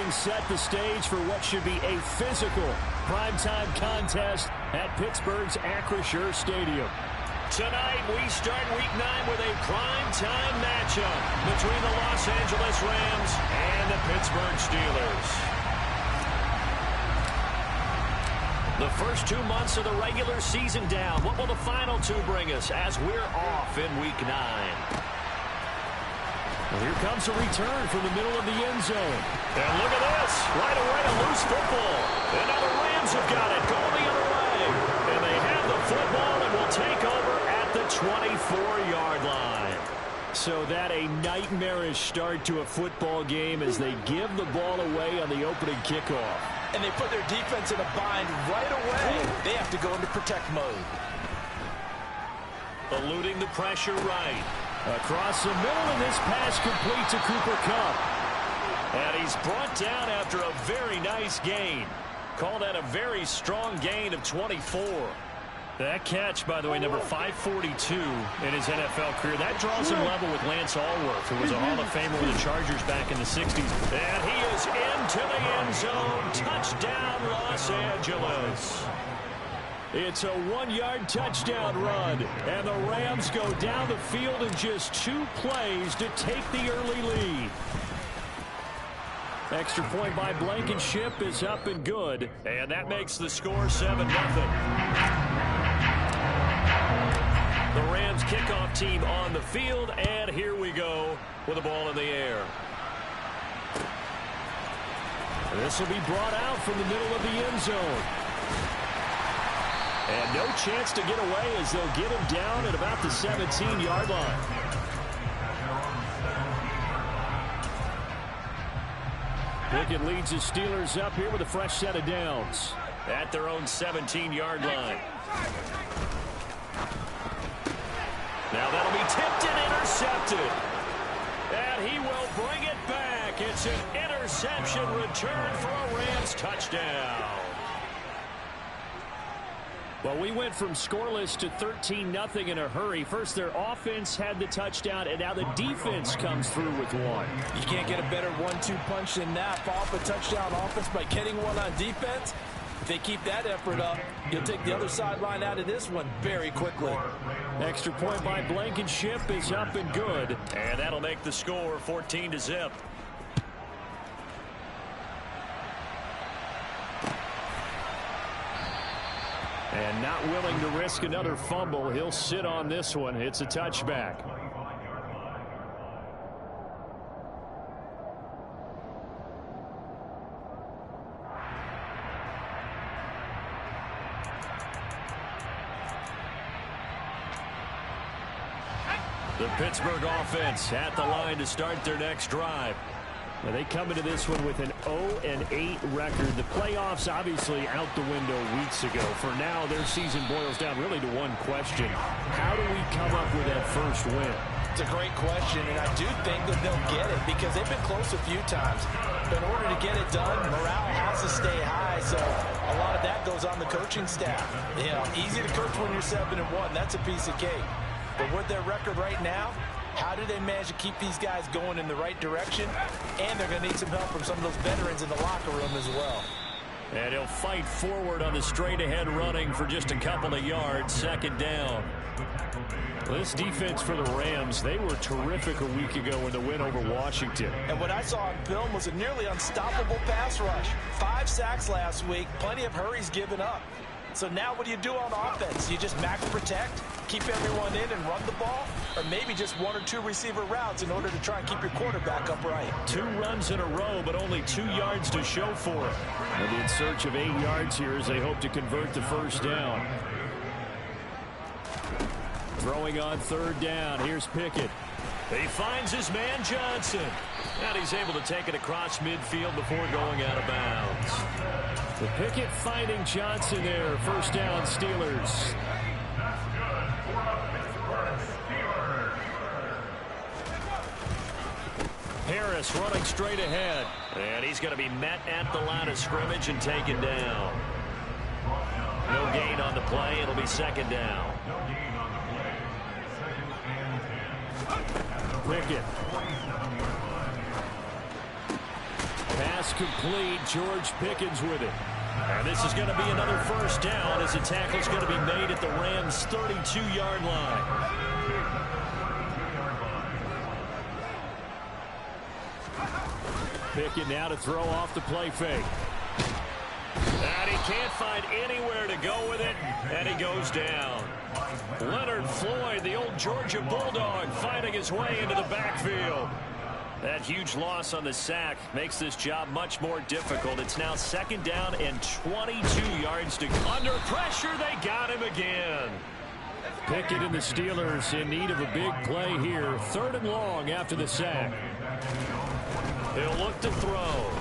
things set the stage for what should be a physical primetime contest at Pittsburgh's Acrisure Stadium. Tonight, we start Week 9 with a primetime matchup between the Los Angeles Rams and the Pittsburgh Steelers. The first 2 months of the regular season down. What will the final 2 bring us as we're off in Week 9? Well, here comes a return from the middle of the end zone. And look at this. Right away, a loose football. And now the Rams have got it. Going the other way. And they have the football and will take over at the 24-yard line. So that a nightmarish start to a football game as they give the ball away on the opening kickoff. And they put their defense in a bind right away. They have to go into protect mode. Eluding the pressure right. Across the middle, and this pass complete to Cooper Kupp. And he's brought down after a very nice gain. Call that a very strong gain of 24. That catch, by the way, number 542 in his NFL career. That draws him level with Lance Allworth, who was a Hall of Famer with the Chargers back in the 60s. And he is into the end zone. Touchdown, Los Angeles. It's a 1-yard touchdown run, and the Rams go down the field in just 2 plays to take the early lead. Extra point by Blankenship is up and good, and that makes the score 7-0. The Rams kickoff team on the field, and here we go with the ball in the air. This will be brought out from the middle of the end zone. And no chance to get away as they'll get him down at about the 17-yard line. Pickett leads the Steelers up here with a fresh set of downs at their own 17-yard line. Now that'll be tipped and intercepted. And he will bring it back. It's an interception return for a Rams touchdown. Well, we went from scoreless to 13-0 in a hurry. First, their offense had the touchdown, and now the defense comes through with one. You can't get a better 1-2 punch than that. Off a touchdown offense by getting one on defense. If they keep that effort up, you'll take the other sideline out of this one very quickly. Extra point by Blankenship is up and good. And that'll make the score 14-0. And not willing to risk another fumble. He'll sit on this one. It's a touchback. The Pittsburgh offense at the line to start their next drive. Now they come into this one with an 0-8 record. The playoffs obviously out the window weeks ago. For now, their season boils down really to one question. How do we come up with that first win? It's a great question, and I do think that they'll get it because they've been close a few times. But in order to get it done, morale has to stay high, so a lot of that goes on the coaching staff. You know, easy to coach when you're 7-1. That's a piece of cake. But with their record right now, how do they manage to keep these guys going in the right direction? And they're going to need some help from some of those veterans in the locker room as well. And he'll fight forward on the straight-ahead running for just a couple of yards. Second down. This defense for the Rams, they were terrific a week ago in the win over Washington. And what I saw on film was a nearly unstoppable pass rush. 5 sacks last week, plenty of hurries given up. So now what do you do on offense? You just max protect, keep everyone in and run the ball, or maybe just 1 or 2 receiver routes in order to try and keep your quarterback upright. 2 runs in a row, but only 2 yards to show for it. They'll be in search of 8 yards here as they hope to convert the first down. Throwing on third down. Here's Pickett. He finds his man Johnson. And he's able to take it across midfield before going out of bounds. The Pickett finding Johnson there. First down, Steelers. Harris running straight ahead. And he's going to be met at the line of scrimmage and taken down. No gain on the play. It'll be second down. Pickett. Pass Pass complete. George Pickens with it. And this is going to be another first down as the tackle's going to be made at the Rams' 32-yard line. Pickett now to throw off the play fake. And he can't find anywhere to go with it, and he goes down. Leonard Floyd, the old Georgia Bulldog, finding his way into the backfield. That huge loss on the sack makes this job much more difficult. It's now second down and 22 yards to go. Under pressure, they got him again. Pickett and the Steelers in need of a big play here. Third and long after the sack. He'll look to throw.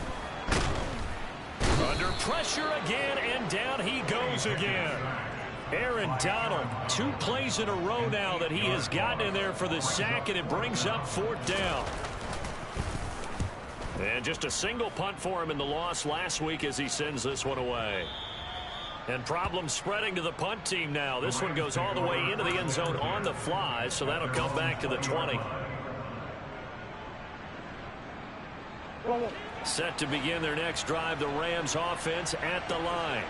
Under pressure again, and down he goes again. Aaron Donald, 2 plays in a row now that he has gotten in there for the sack, and it brings up fourth down. And just a single punt for him in the loss last week as he sends this one away. And problems spreading to the punt team now. This one goes all the way into the end zone on the fly, so that'll come back to the 20. Set to begin their next drive, the Rams offense at the line.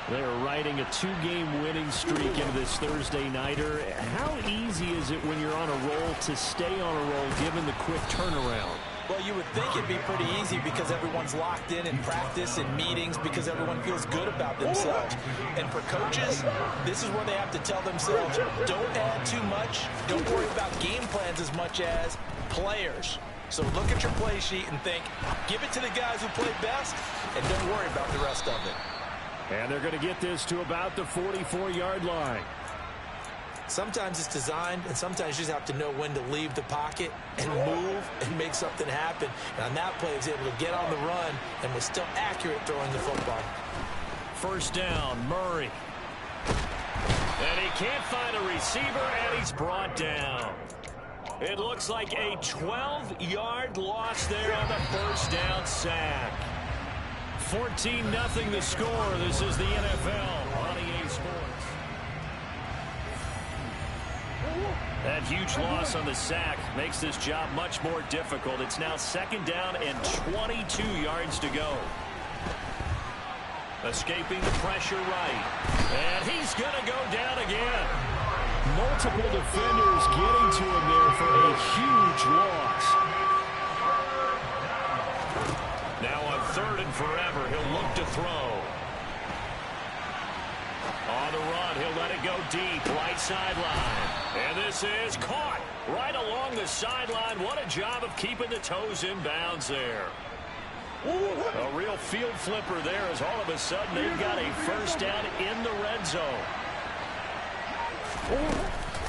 They're riding a 2-game winning streak into this Thursday nighter. How easy is it when you're on a roll to stay on a roll given the quick turnaround? Well, you would think it'd be pretty easy because everyone's locked in practice and meetings because everyone feels good about themselves. And for coaches, this is where they have to tell themselves, don't add too much, don't worry about game plans as much as players. So look at your play sheet and think, give it to the guys who play best, and don't worry about the rest of it. And they're going to get this to about the 44-yard line. Sometimes it's designed, and sometimes you just have to know when to leave the pocket and move and make something happen. And on that play, he was able to get on the run and was still accurate throwing the football. First down, Murray. And he can't find a receiver, and he's brought down. It looks like a 12-yard loss there on the first down sack. 14-0 the score. This is the NFL on EA Sports. That huge loss on the sack makes this job much more difficult. It's now second down and 22 yards to go. Escaping the pressure right. And he's going to go down again. Multiple defenders getting to him there for a huge loss. Now on third and forever, he'll look to throw. On the run, he'll let it go deep, right sideline. And this is caught right along the sideline. What a job of keeping the toes in bounds there. A real field flipper there as all of a sudden they've got a first down in the red zone.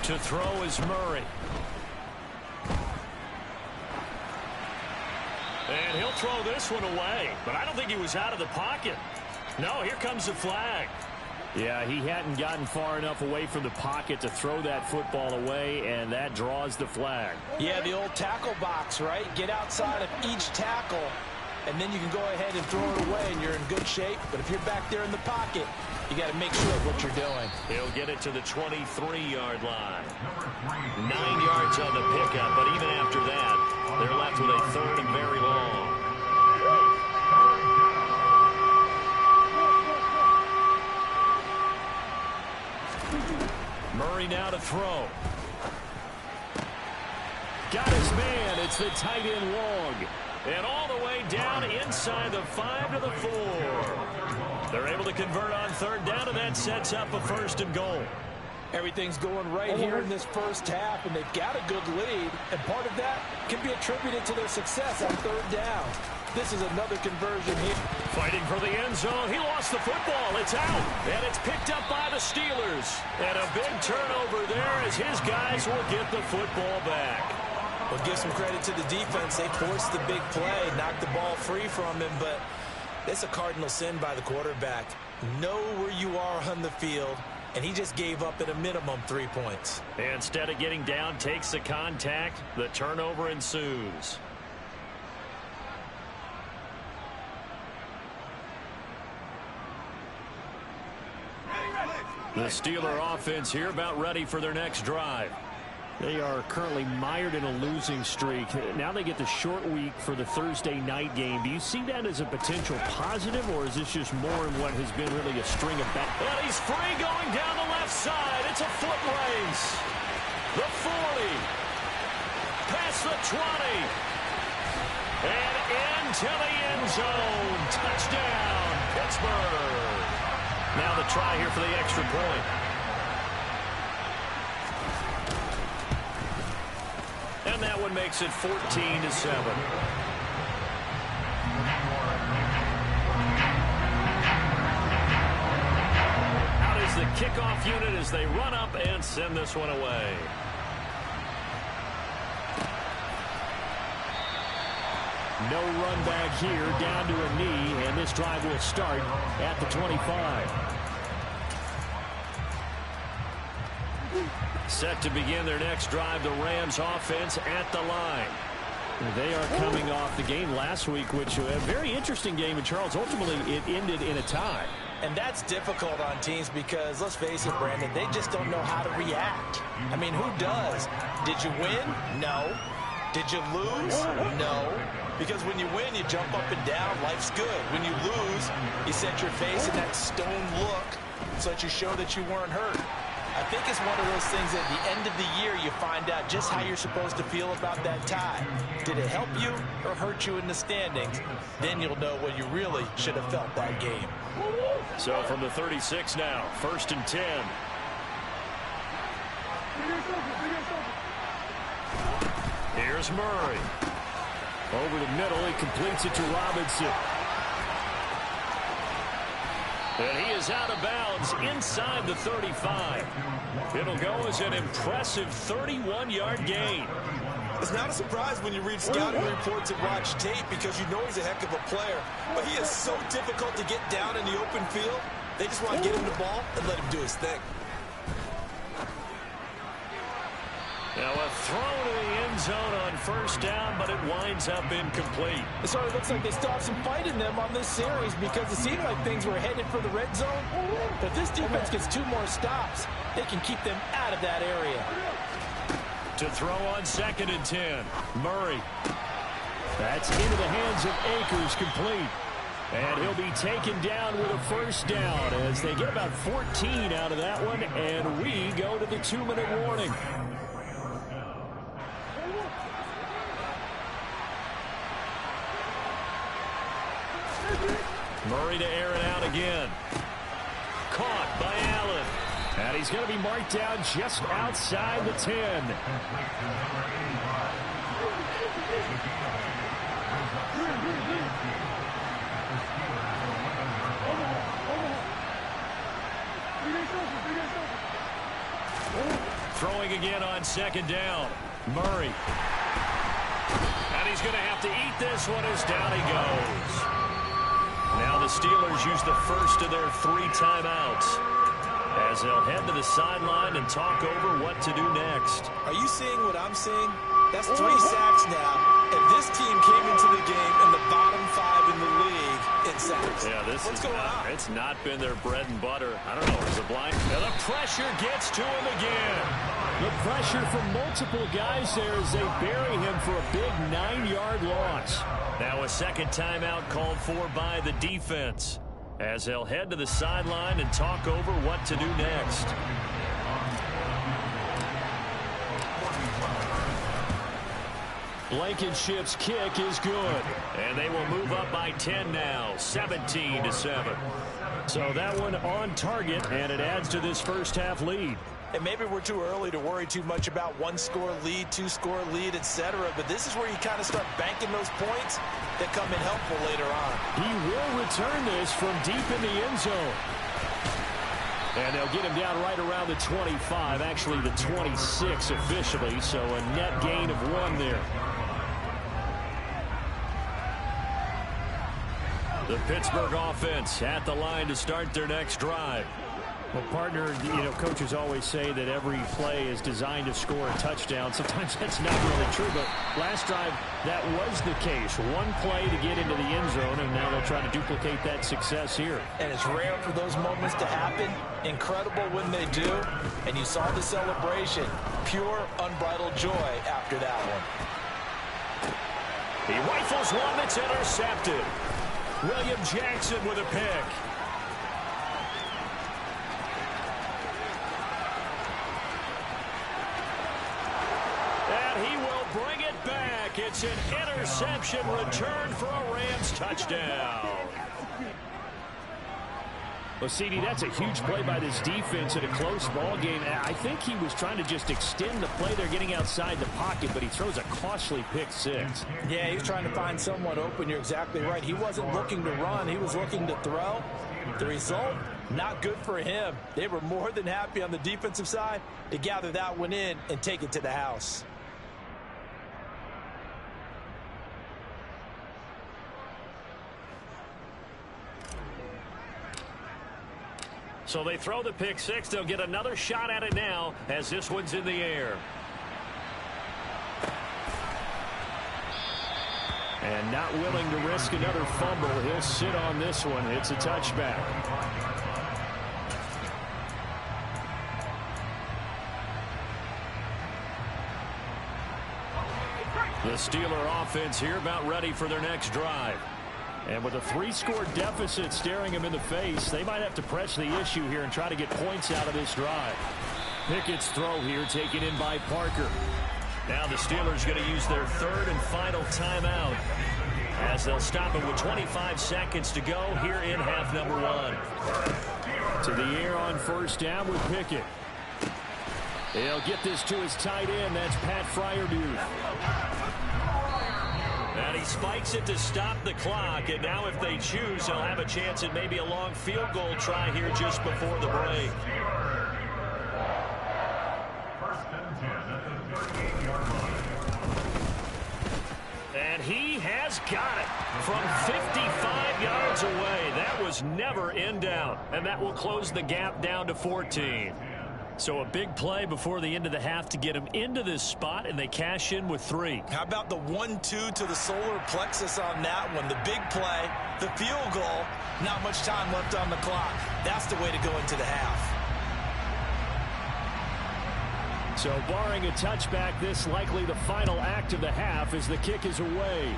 To throw is Murray. And he'll throw this one away. But I don't think he was out of the pocket. No, here comes the flag. Yeah, he hadn't gotten far enough away from the pocket to throw that football away, and that draws the flag. Yeah, the old tackle box, right? Get outside of each tackle, and then you can go ahead and throw it away, and you're in good shape. But if you're back there in the pocket, you got to make sure of what you're doing. He'll get it to the 23-yard line. 9 yards on the pickup, but even after that, they're left with a third and very long. Murray now to throw. Got his man. It's the tight end Long. And all the way down inside the 5 to the 4. They're able to convert on third down, and that sets up a first and goal. Everything's going right here in this first half, and they've got a good lead. And part of that can be attributed to their success on third down. This is another conversion here. Fighting for the end zone. He lost the football. It's out. And it's picked up by the Steelers. And a big turnover there as his guys will get the football back. Well, give some credit to the defense. They forced the big play, knocked the ball free from him, but it's a cardinal sin by the quarterback. Know where you are on the field, and he just gave up at a minimum 3 points. Instead of getting down, takes the contact. The turnover ensues. The Steeler offense here about ready for their next drive. They are currently mired in a losing streak. Now they get the short week for the Thursday night game. Do you see that as a potential positive, or is this just more in what has been really a string of bad? And he's free going down the left side. It's a foot race. The 40. Past the 20. And into the end zone. Touchdown, Pittsburgh. Now the try here for the extra point. And that one makes it 14-7. Out is the kickoff unit as they run up and send this one away. No run back here, down to a knee, and this drive will start at the 25. Set to begin their next drive, the Rams offense at the line. They are coming off the game last week, which was a very interesting game, and Charles, ultimately it ended in a tie. And that's difficult on teams because, let's face it, Brandon, they just don't know how to react. I mean, who does? Did you win? No. Did you lose? No. Because when you win, you jump up and down. Life's good. When you lose, you set your face in that stone look so that you show that you weren't hurt. I think it's one of those things at the end of the year you find out just how you're supposed to feel about that tie. Did it help you or hurt you in the standings? Then you'll know what you really should have felt that game. So from the 36 now, 1st and 10. Here's Murray. Over the middle, he completes it to Robinson. And he is out of bounds inside the 35. It'll go as an impressive 31-yard gain. It's not a surprise when you read scouting reports and watch tape because you know he's a heck of a player. But he is so difficult to get down in the open field. They just want to get him the ball and let him do his thing. Now a throw to the end zone on 1st down, but it winds up incomplete. It sort of looks like they still have some fight in them on this series because it seemed like things were headed for the red zone. But if this defense gets 2 more stops, they can keep them out of that area. To throw on 2nd and 10. Murray. That's into the hands of Akers, complete. And he'll be taken down with a 1st down as they get about 14 out of that one, and we go to the 2-minute warning. Murray to air it out again. Caught by Allen. And he's going to be marked down just outside the 10. Throwing again on 2nd down. Murray. And he's going to have to eat this one as down he goes. Now the Steelers use the first of their 3 timeouts as they'll head to the sideline and talk over what to do next. Are you seeing what I'm seeing? That's 3 sacks now, and this team came into the game in the bottom 5 in the league in sacks. Yeah, What's going on? It's not been their bread and butter. I don't know. Is it blind? Now the pressure gets to him again. The pressure from multiple guys there as they bury him for a big 9-yard loss. Now a 2nd timeout called for by the defense as they'll head to the sideline and talk over what to do next. Blankenship's kick is good. And they will move up by 10 now, 17-7. So that one on target, and it adds to this first half lead. And maybe we're too early to worry too much about 1-score lead, 2-score lead, etc. But this is where you kind of start banking those points that come in helpful later on. He will return this from deep in the end zone. And they'll get him down right around the 25, actually the 26 officially, so a net gain of 1 there. The Pittsburgh offense at the line to start their next drive. Well, partner, coaches always say that every play is designed to score a touchdown. Sometimes that's not really true, but last drive, that was the case. 1 play to get into the end zone, and now they'll try to duplicate that success here. And it's rare for those moments to happen. Incredible when they do. And you saw the celebration. Pure, unbridled joy after that one. He rifles one that's intercepted. William Jackson with a pick. And he will bring it back. It's an interception return for a Rams touchdown. Well, CD, that's a huge play by this defense in a close ball game. I think he was trying to just extend the play. They're getting outside the pocket, but he throws a costly pick six. Yeah, he's trying to find someone open. You're exactly right. He wasn't looking to run. He was looking to throw. The result, not good for him. They were more than happy on the defensive side to gather that one in and take it to the house. So they throw the pick six. They'll get another shot at it now as this one's in the air. And not willing to risk another fumble. He'll sit on this one. It's a touchback. The Steeler offense here about ready for their next drive. And with a 3-score deficit staring them in the face, they might have to press the issue here and try to get points out of this drive. Pickett's throw here taken in by Parker. Now the Steelers going to use their third and final timeout as they'll stop it with 25 seconds to go here in half number one. To the air on first down with Pickett. He'll get this to his tight end. That's Pact5 Y2. And he spikes it to stop the clock. And now if they choose, they'll have a chance at maybe a long field goal try here just before the break. And he has got it from 55 yards away. That was never in doubt. And that will close the gap down to 14. So a big play before the end of the half to get him into this spot, and they cash in with 3. How about the 1-2 to the solar plexus on that one? The big play, the field goal, not much time left on the clock. That's the way to go into the half. So barring a touchback, this likely the final act of the half as the kick is away.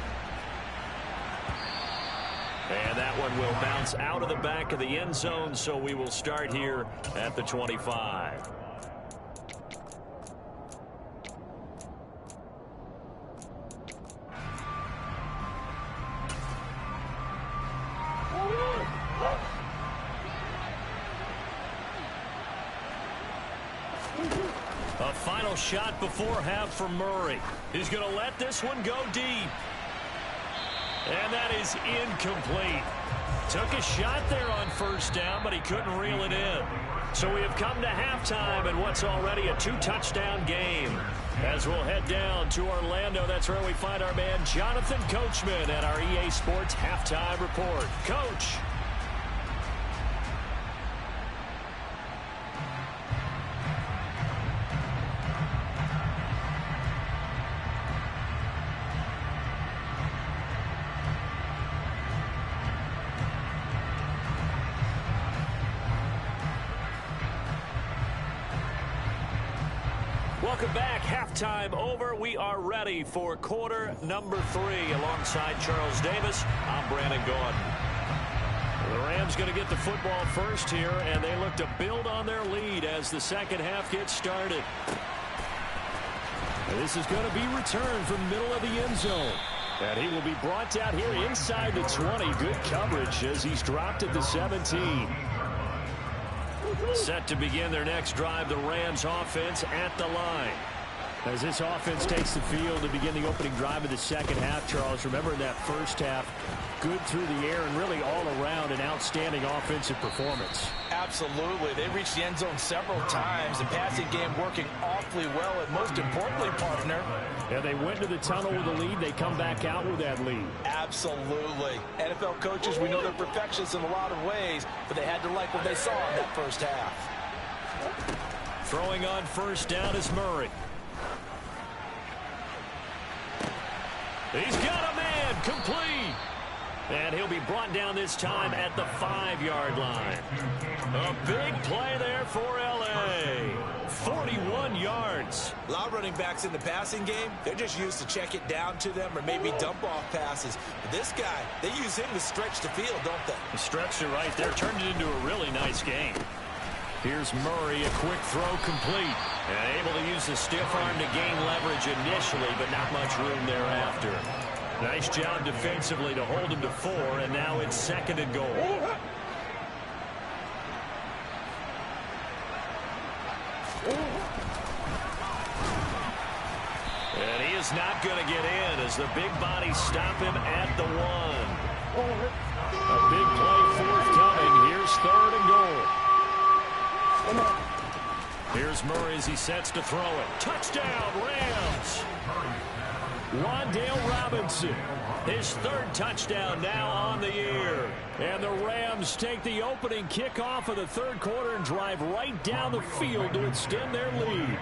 And that one will bounce out of the back of the end zone, so we will start here at the 25. A final shot before half for Murray. He's going to let this one go deep. And that is incomplete. Took a shot there on first down, but he couldn't reel it in. So we have come to halftime in what's already a 2-touchdown game. As we'll head down to Orlando, that's where we find our man Jonathan Coachman at our EA Sports Halftime Report. Coach. Welcome back. Halftime over. We are ready for quarter number 3. Alongside Charles Davis, I'm Brandon Gordon. The Rams going to get the football first here, and they look to build on their lead as the second half gets started. This is going to be returned from the middle of the end zone. And he will be brought down here inside the 20. Good coverage as he's dropped at the 17. Set to begin their next drive, the Rams offense at the line. As this offense takes the field to begin the opening drive of the second half, Charles, remember in that first half, good through the air and really all around an outstanding offensive performance. Absolutely. They reached the end zone several times. The passing game working awfully well, and most importantly, partner. Yeah, they went to the tunnel with a lead. They come back out with that lead. Absolutely. NFL coaches, we know they're perfectionists in a lot of ways, but they had to like what they saw in that first half. Throwing on first down is Murray. He's got a man complete. And he'll be brought down this time at the 5-yard line. A big play there for L.A. 41 yards. A lot of running backs in the passing game, they're just used to check it down to them or maybe dump off passes. But this guy, they use him to stretch the field, don't they? He stretched it right there, turned it into a really nice game. Here's Murray, a quick throw complete. And able to use the stiff arm to gain leverage initially, but not much room thereafter. Nice job defensively to hold him to 4, and now it's 2nd and goal. And he is not going to get in as the big bodies stop him at the 1. A big play forthcoming. Here's 3rd and goal. Here's Murray as he sets to throw it. Touchdown, Rams. Wan'Dale Robinson, his 3rd touchdown now on the year. And the Rams take the opening kickoff of the 3rd quarter and drive right down the field to extend their lead.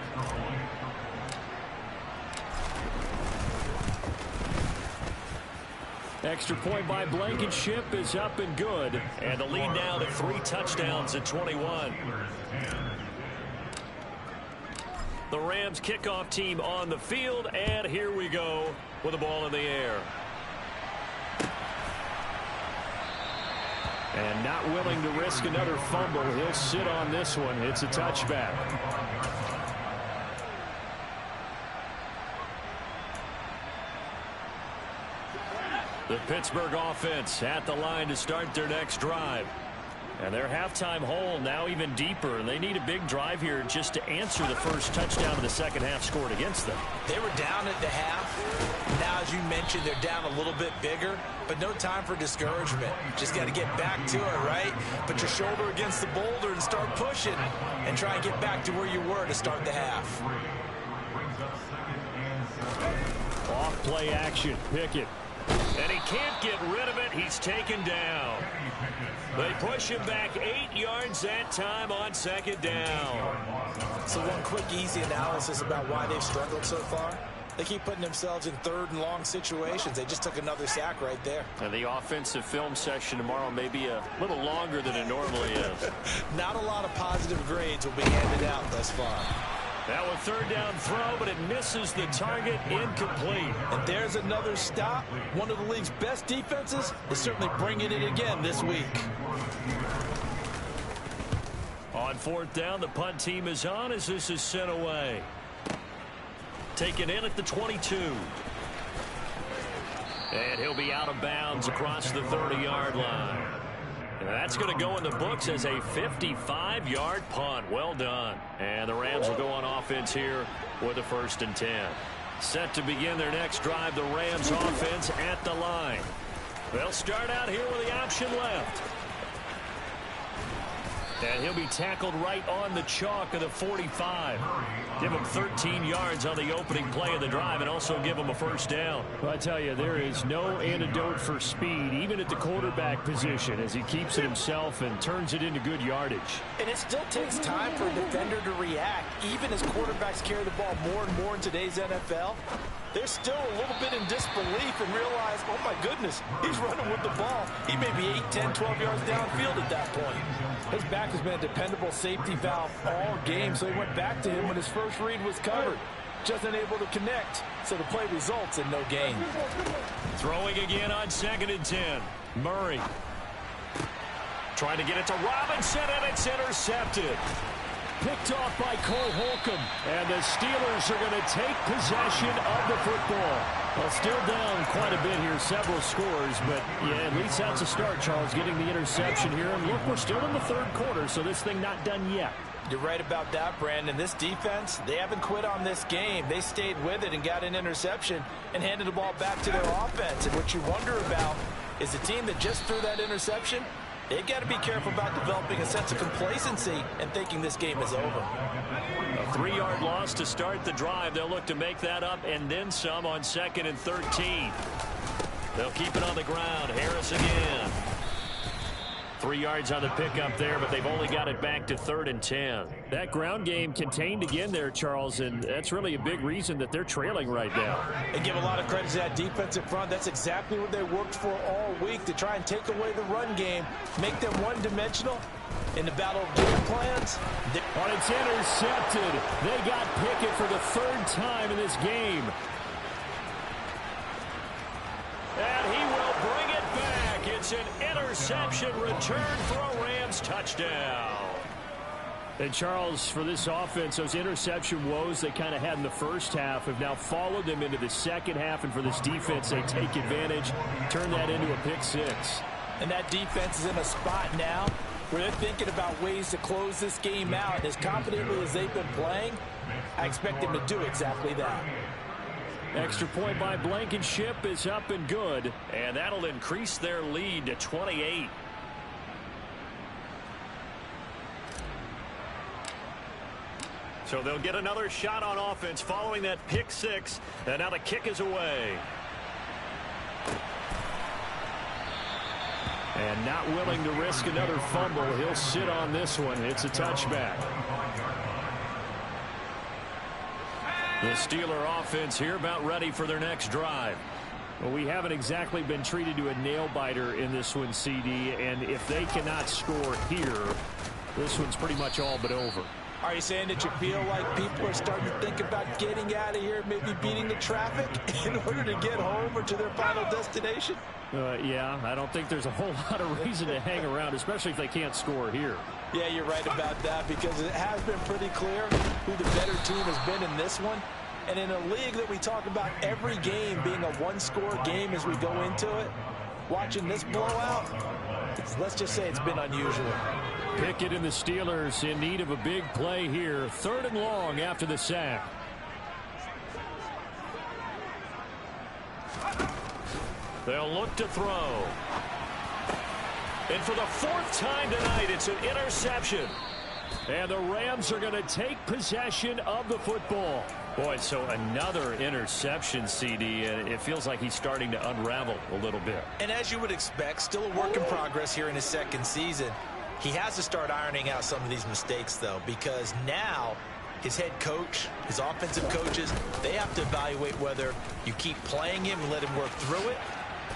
Extra point by Blankenship is up and good. And the lead now to 3 touchdowns at 21. The Rams kickoff team on the field, and here we go with the ball in the air. And not willing to risk another fumble, he'll sit on this one. It's a touchback. The Pittsburgh offense at the line to start their next drive. And their halftime hole now even deeper, and they need a big drive here just to answer the first touchdown of the second half scored against them. They were down at the half. Now, as you mentioned, they're down a little bit bigger, but no time for discouragement. Just got to get back to it, right? Put your shoulder against the boulder and start pushing and try and get back to where you were to start the half. Off play action, Pickett. And he can't get rid of it. He's taken down. They push him back 8 yards that time on 2nd down. So one quick, easy analysis about why they've struggled so far. They keep putting themselves in 3rd and long situations. They just took another sack right there. And the offensive film session tomorrow may be a little longer than it normally is. Not a lot of positive grades will be handed out thus far. That was 3rd down throw, but it misses the target, incomplete. And there's another stop. One of the league's best defenses is certainly bringing it again this week. On 4th down, the punt team is on as this is sent away. Taken in at the 22. And he'll be out of bounds across the 30-yard line. And that's going to go in the books as a 55-yard punt. Well done. And the Rams will go on offense here with a 1st and 10. Set to begin their next drive, the Rams offense at the line. They'll start out here with the option left. And he'll be tackled right on the chalk of the 45. Give him 13 yards on the opening play of the drive and also give him a 1st down. Well, I tell you, there is no antidote for speed, even at the quarterback position, as he keeps it himself and turns it into good yardage. And it still takes time for a defender to react, even as quarterbacks carry the ball more and more in today's NFL. They're still a little bit in disbelief and realize, oh my goodness, he's running with the ball. He may be 8, 10, 12 yards downfield at that point. His back has been a dependable safety valve all game, so he went back to him when his first read was covered. Just unable to connect, so the play results in no gain. Throwing again on 2nd and 10. Murray trying to get it to Robinson, and it's intercepted. Picked off by Cole Holcomb, and the Steelers are going to take possession of the football. Well, still down quite a bit here, several scores, but yeah, at least that's a start, Charles, getting the interception here. And look, we're still in the 3rd quarter, so this thing not done yet. You're right about that, Brandon. This defense, they haven't quit on this game. They stayed with it and got an interception and handed the ball back to their offense. And what you wonder about is the team that just threw that interception, they've got to be careful about developing a sense of complacency and thinking this game is over. A 3-yard loss to start the drive. They'll look to make that up and then some on 2nd and 13. They'll keep it on the ground. Harris again. 3 yards on the pickup there, but they've only got it back to 3rd and 10. That ground game contained again there, Charles, and that's really a big reason that they're trailing right now. And give a lot of credit to that defensive front. That's exactly what they worked for all week, to try and take away the run game, make them one-dimensional in the battle of game plans. But it's intercepted. They got Pickett for the 3rd time in this game. And he will bring it back. It's an interception return for a Rams touchdown. And Charles, for this offense, those interception woes they kind of had in the first half have now followed them into the second half. And for this defense, they take advantage, turn that into a pick 6. And that defense is in a spot now where they're thinking about ways to close this game out. As confidently as they've been playing, I expect them to do exactly that. Extra point by Blankenship is up and good, and that'll increase their lead to 28. So they'll get another shot on offense following that pick 6, and now the kick is away. And not willing to risk another fumble, he'll sit on this one. It's a touchback. The Steeler offense here about ready for their next drive. Well, we haven't exactly been treated to a nail-biter in this one, CD, and if they cannot score here, this one's pretty much all but over. Are you saying that you feel like people are starting to think about getting out of here, maybe beating the traffic in order to get home or to their final destination? Yeah, I don't think there's a whole lot of reason to hang around, especially if they can't score here. Yeah, you're right about that, because it has been pretty clear who the better team has been in this one. And in a league that we talk about every game being a one-score game as we go into it, watching this blowout, let's just say it's been unusual. Pickett and the Steelers in need of a big play here. 3rd and long after the sack. They'll look to throw. And for the 4th time tonight, it's an interception. And the Rams are going to take possession of the football. Boy, so another interception, CD, and it feels like he's starting to unravel a little bit. And as you would expect, still a work in progress here in his 2nd season. He has to start ironing out some of these mistakes, though, because now his head coach, his offensive coaches, they have to evaluate whether you keep playing him and let him work through it,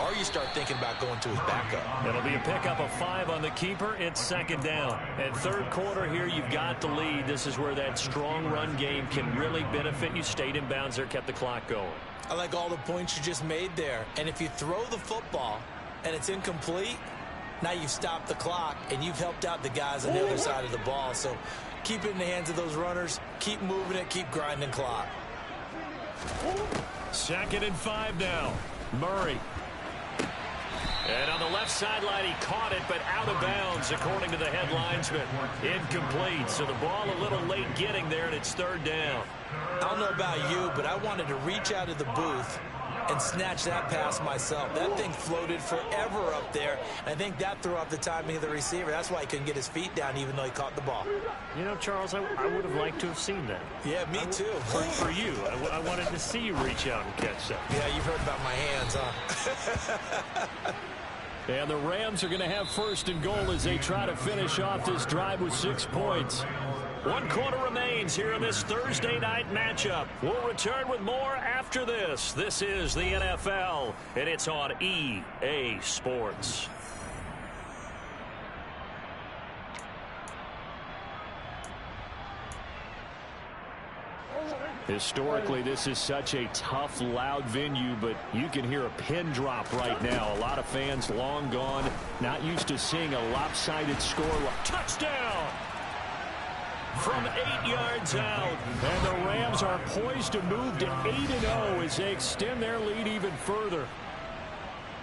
or you start thinking about going to his backup. It'll be a pickup of 5 on the keeper. It's 2nd down. And 3rd quarter here, you've got the lead. This is where that strong run game can really benefit you. Stayed in bounds there, kept the clock going. I like all the points you just made there. And if you throw the football and it's incomplete, now you've stopped the clock and you've helped out the guys on the other side of the ball. So keep it in the hands of those runners. Keep moving it. Keep grinding clock. 2nd and 5 now. Murray. And on the left sideline, he caught it, but out of bounds, according to the head linesman. Incomplete, so the ball a little late getting there, and it's 3rd down. I don't know about you, but I wanted to reach out of the booth and snatch that pass myself. That thing floated forever up there. I think that threw off the timing of the receiver. That's why he couldn't get his feet down, even though he caught the ball. You know, Charles, I would have liked to have seen that. Yeah, me too. For you. I wanted to see you reach out and catch that. Yeah, you've heard about my hands, huh? And the Rams are going to have 1st and goal as they try to finish off this drive with 6 points. 1 quarter remains here in this Thursday night matchup. We'll return with more after this. This is the NFL, and it's on EA Sports. Historically, this is such a tough, loud venue, but you can hear a pin drop right now. A lot of fans long gone, not used to seeing a lopsided score. Touchdown! From 8 yards out, and the Rams are poised to move to 8-0 as they extend their lead even further.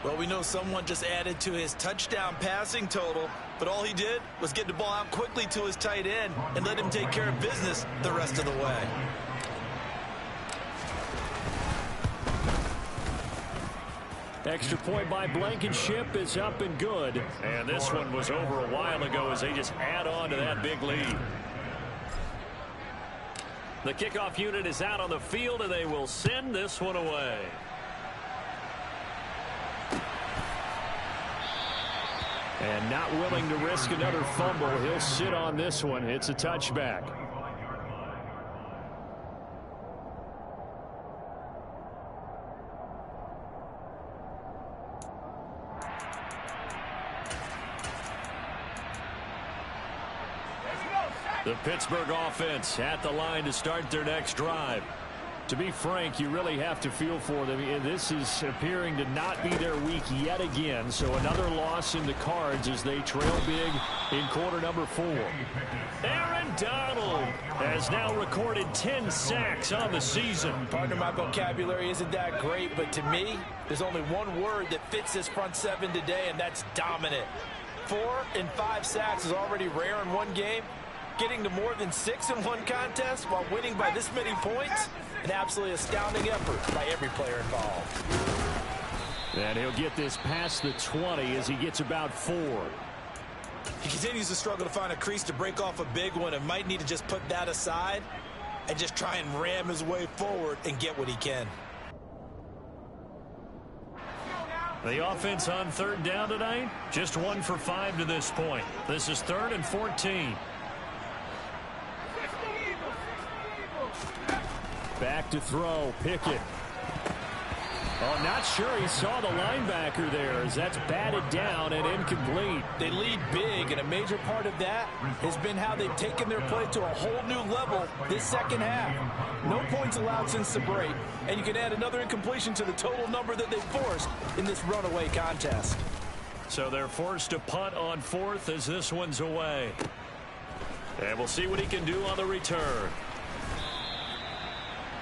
Well, we know someone just added to his touchdown passing total, but all he did was get the ball out quickly to his tight end and let him take care of business the rest of the way. Extra point by Blankenship is up and good. And this one was over a while ago as they just add on to that big lead. The kickoff unit is out on the field, and they will send this one away. And not willing to risk another fumble. He'll sit on this one. It's a touchback. The Pittsburgh offense at the line to start their next drive. To be frank, you really have to feel for them. This is appearing to not be their week yet again. So another loss in the cards as they trail big in quarter number 4. Aaron Donald has now recorded 10 sacks on the season. Partner, my vocabulary isn't that great, but to me, there's only one word that fits this front seven today, and that's dominant. 4 and 5 sacks is already rare in one game. Getting to more than 6 in one contest while winning by this many points, an absolutely astounding effort by every player involved. And he'll get this past the 20 as he gets about 4. He continues to struggle to find a crease to break off a big one and might need to just put that aside and just try and ram his way forward and get what he can. The offense on 3rd down tonight, just 1 for 5 to this point. This is 3rd and 14. Back to throw, Pickett. Oh, not sure he saw the linebacker there as that's batted down and incomplete. They lead big, and a major part of that has been how they've taken their play to a whole new level this second half. No points allowed since the break, and you can add another incompletion to the total number that they've forced in this runaway contest. So they're forced to punt on 4th as this one's away. And we'll see what he can do on the return.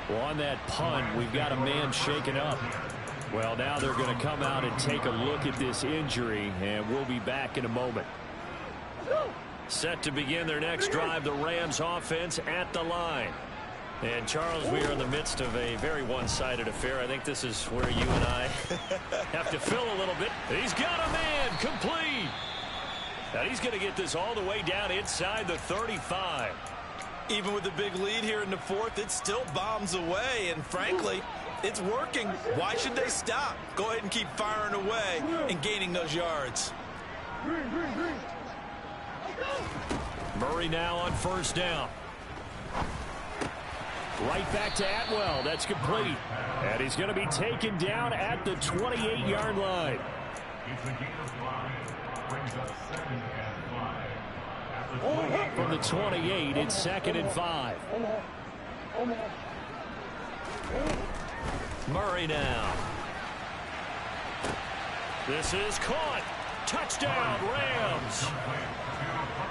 Well, on that punt, we've got a man shaken up. Well, now they're going to come out and take a look at this injury, and we'll be back in a moment. Set to begin their next drive, the Rams offense at the line. And, Charles, we are in the midst of a very one-sided affair. I think this is where you and I have to fill a little bit. He's got a man complete. And he's going to get this all the way down inside the 35. Even with the big lead here in the 4th, it still bombs away, and frankly, it's working. Why should they stop? Go ahead and keep firing away and gaining those yards. Murray now on 1st down. Right back to Atwell. That's complete. And he's going to be taken down at the 28-yard line. From the 28, it's 2nd and 5. Murray now. This is caught. Touchdown, Rams.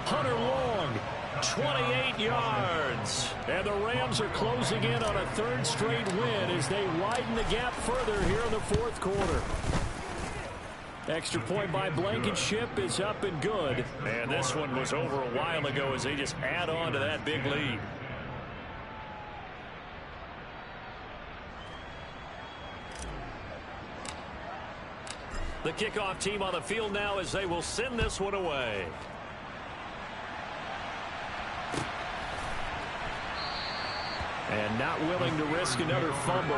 Hunter Long, 28 yards. And the Rams are closing in on a 3rd straight win as they widen the gap further here in the 4th quarter. Extra point by Blankenship is up and good. And this one was over a while ago as they just add on to that big lead. The kickoff team on the field now as they will send this one away. And not willing to risk another fumble.